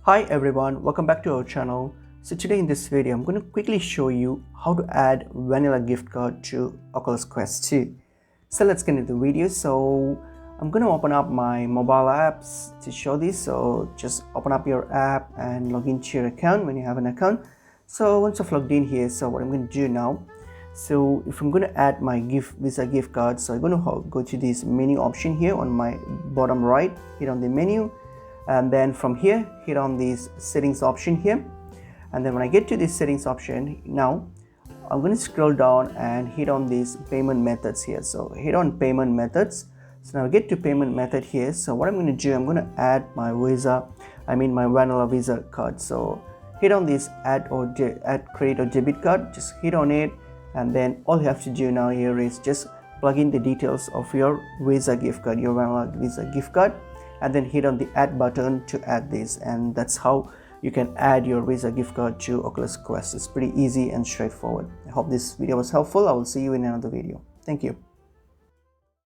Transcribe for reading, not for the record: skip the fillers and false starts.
Hi everyone, welcome back to our channel. So today in this video, I'm going to quickly show you how to add vanilla gift card to Oculus Quest 2. So let's get into the video. So I'm going to open up my mobile apps to show this. So just open up your app and log into your account when you have an account. So once I've logged in here, so what I'm going to do now, so if I'm going to add my Visa gift card, so I'm going to go to this menu option here on my bottom right, hit on the menu, and then from here hit on this settings option here, and then when I get to this settings option, now I'm going to scroll down and hit on these payment methods here. So hit on payment methods. So now I get to payment method here. So what I'm going to do, I'm going to add my my vanilla Visa card. So hit on this add credit or debit card, just hit on it, and then all you have to do now here is just plug in the details of your Visa gift card, your vanilla Visa gift card, and then hit on the add button to add this, and that's how you can add your Visa gift card to Oculus Quest. It's pretty easy and straightforward. I hope this video was helpful. I will see you in another video. Thank you.